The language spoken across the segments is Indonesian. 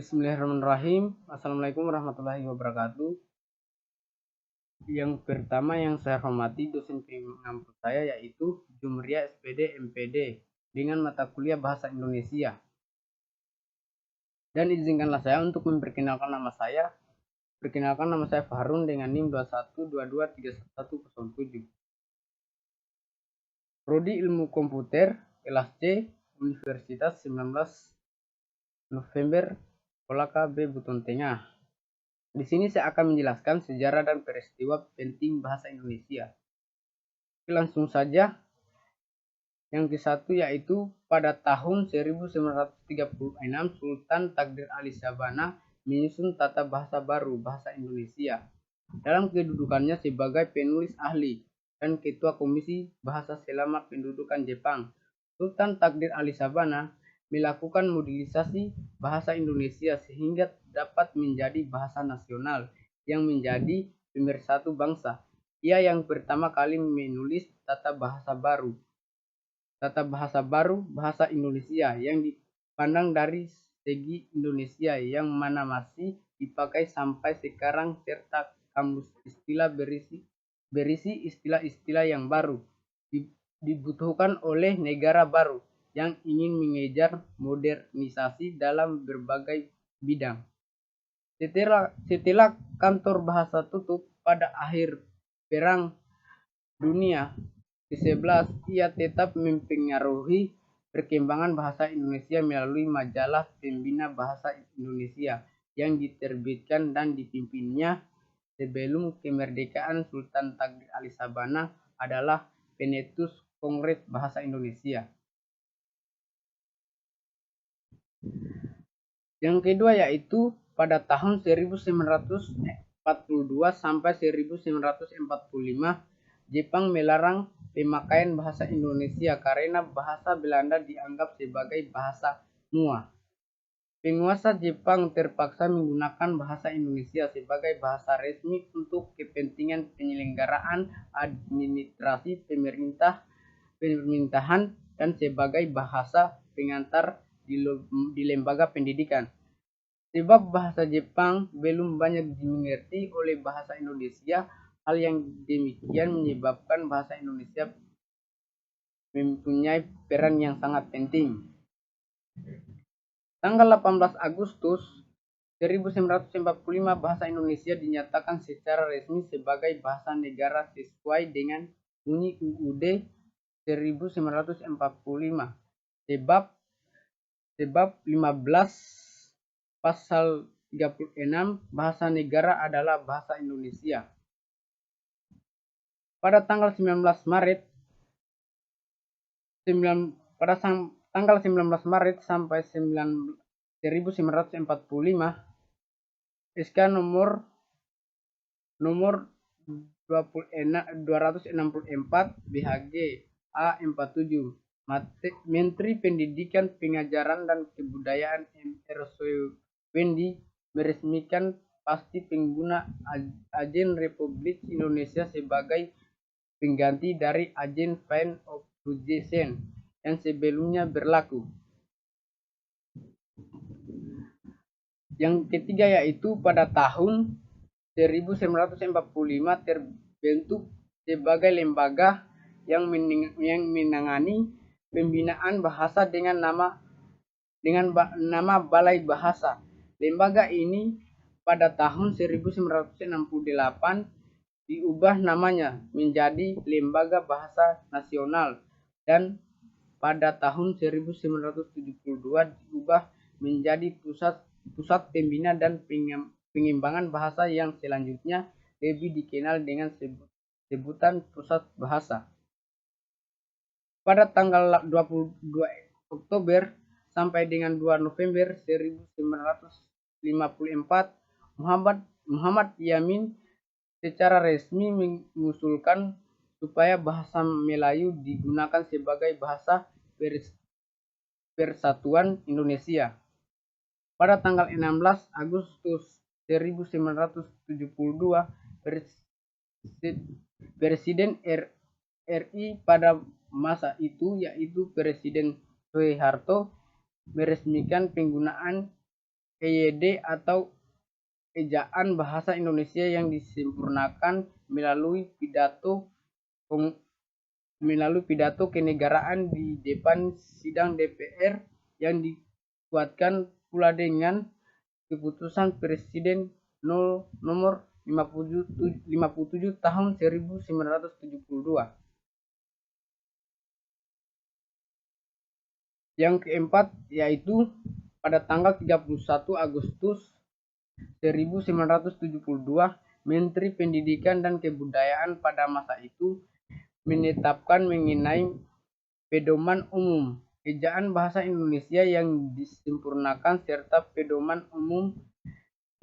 Bismillahirrahmanirrahim. Assalamualaikum warahmatullahi wabarakatuh. Yang pertama yang saya hormati dosen pengampu saya yaitu Jumria SPD MPD dengan mata kuliah Bahasa Indonesia. Dan izinkanlah saya untuk memperkenalkan nama saya. Perkenalkan, nama saya Fahrun dengan NIM 21223107. Prodi Ilmu Komputer kelas C, Universitas 19 November Kolaka B Buton Tengah. Di sini saya akan menjelaskan sejarah dan peristiwa penting bahasa Indonesia. Langsung saja. Yang ke-1 yaitu pada tahun 1936 Sultan Takdir Ali Syahbana menyusun tata bahasa baru bahasa Indonesia dalam kedudukannya sebagai penulis ahli dan ketua komisi bahasa selama pendudukan Jepang. Sultan Takdir Ali Syahbana melakukan modernisasi bahasa Indonesia sehingga dapat menjadi bahasa nasional yang menjadi pemersatu bangsa. Ia yang pertama kali menulis tata bahasa baru bahasa Indonesia yang dipandang dari segi Indonesia yang mana masih dipakai sampai sekarang serta kamus istilah berisi istilah-istilah yang baru dibutuhkan oleh negara baru yang ingin mengejar modernisasi dalam berbagai bidang. Setelah kantor bahasa tutup pada akhir Perang Dunia ke-11, ia tetap mempengaruhi perkembangan bahasa Indonesia melalui majalah Pembina Bahasa Indonesia yang diterbitkan dan dipimpinnya sebelum kemerdekaan. Sultan Takdir Ali Syahbana adalah pencetus Kongres Bahasa Indonesia. Yang kedua yaitu pada tahun 1942 sampai 1945 Jepang melarang pemakaian bahasa Indonesia karena bahasa Belanda dianggap sebagai bahasa mua. Penguasa Jepang terpaksa menggunakan bahasa Indonesia sebagai bahasa resmi untuk kepentingan penyelenggaraan administrasi pemerintahan dan sebagai bahasa pengantar di lembaga pendidikan. Sebab bahasa Jepang belum banyak dimengerti oleh bahasa Indonesia, hal yang demikian menyebabkan bahasa Indonesia mempunyai peran yang sangat penting. Tanggal 18 Agustus 1945 bahasa Indonesia dinyatakan secara resmi sebagai bahasa negara sesuai dengan bunyi UUD 1945. Sebab 15 Pasal 36 bahasa negara adalah bahasa Indonesia. Pada tanggal 19 Maret sampai 1945 SK nomor 264 BHG A47 Menteri Pendidikan, Pengajaran dan Kebudayaan M.R. Wendy meresmikan pasti pengguna Ajen Republik Indonesia sebagai pengganti dari Ajen Fine of Hugesen yang sebelumnya berlaku. Yang ketiga yaitu pada tahun 1945 terbentuk sebagai lembaga yang menangani pembinaan bahasa dengan nama Balai Bahasa. Lembaga ini pada tahun 1968 diubah namanya menjadi Lembaga Bahasa Nasional dan pada tahun 1972 diubah menjadi Pusat Pembina dan Pengembangan Bahasa yang selanjutnya lebih dikenal dengan sebutan Pusat Bahasa. Pada tanggal 22 Oktober sampai dengan 2 November 1954 Muhammad Yamin secara resmi mengusulkan supaya bahasa Melayu digunakan sebagai bahasa Persatuan Indonesia. Pada tanggal 16 Agustus 1972 Presiden RI pada masa itu yaitu Presiden Soeharto meresmikan penggunaan EYD atau Ejaan Bahasa Indonesia yang disempurnakan melalui pidato kenegaraan di depan sidang DPR yang dikuatkan pula dengan keputusan Presiden nomor 57 tahun 1972. Yang keempat yaitu pada tanggal 31 Agustus 1972, Menteri Pendidikan dan Kebudayaan pada masa itu menetapkan mengenai pedoman umum Ejaan Bahasa Indonesia yang disempurnakan serta pedoman umum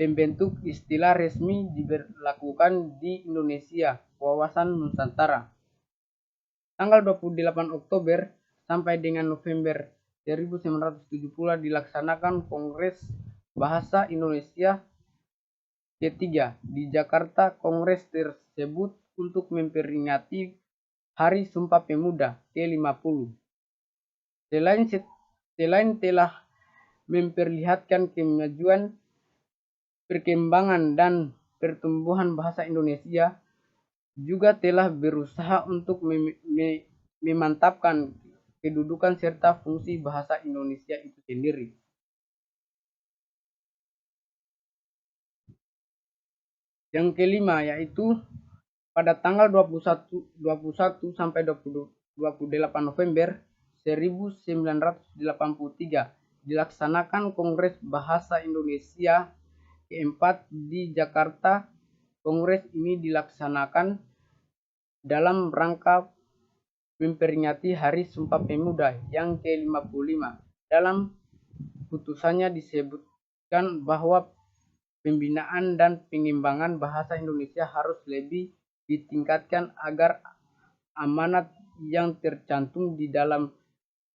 pembentuk istilah resmi diberlakukan di Indonesia, wawasan Nusantara. Tanggal 28 Oktober sampai dengan November 1970 dilaksanakan Kongres Bahasa Indonesia ketiga di Jakarta. Kongres tersebut untuk memperingati Hari Sumpah Pemuda ke-50. Selain telah memperlihatkan kemajuan, perkembangan, dan pertumbuhan bahasa Indonesia, juga telah berusaha untuk memantapkan kedudukan serta fungsi bahasa Indonesia itu sendiri. Yang kelima yaitu pada tanggal 21 sampai 28 November 1983 dilaksanakan Kongres Bahasa Indonesia keempat di Jakarta. Kongres ini dilaksanakan dalam rangka memperingati Hari Sumpah Pemuda yang ke-55. Dalam putusannya disebutkan bahwa pembinaan dan pengembangan bahasa Indonesia harus lebih ditingkatkan agar amanat yang tercantum di dalam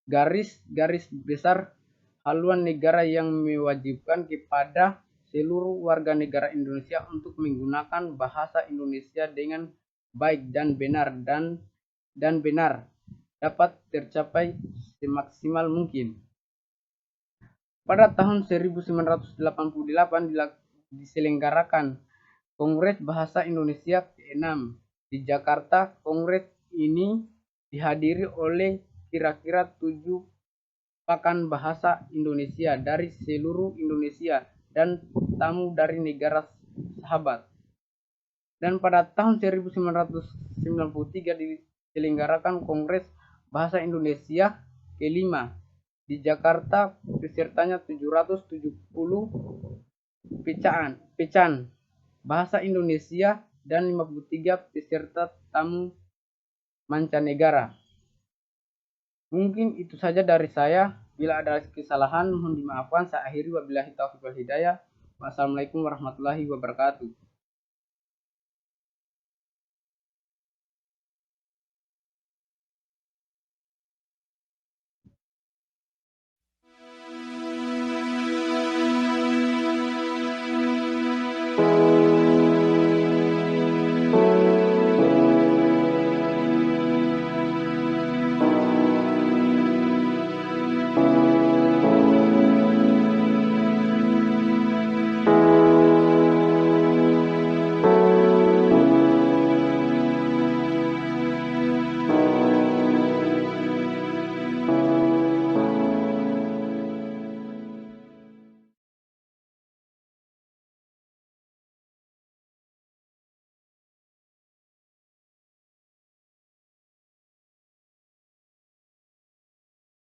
garis besar haluan negara yang mewajibkan kepada seluruh warga negara Indonesia untuk menggunakan bahasa Indonesia dengan baik dan benar dapat tercapai semaksimal mungkin. Pada tahun 1988 diselenggarakan Kongres Bahasa Indonesia ke-6 di Jakarta. Kongres ini dihadiri oleh kira-kira 7 pakar bahasa Indonesia dari seluruh Indonesia dan tamu dari negara sahabat. Dan pada tahun 1993 diselenggarakan Kongres Bahasa Indonesia ke-5 di Jakarta. Pesertanya 770 pecahan bahasa Indonesia dan 53 peserta tamu mancanegara. Mungkin itu saja dari saya. Bila ada kesalahan mohon dimaafkan. Saya akhiri, wabillahi taufiq wal hidayah. Wassalamualaikum warahmatullahi wabarakatuh.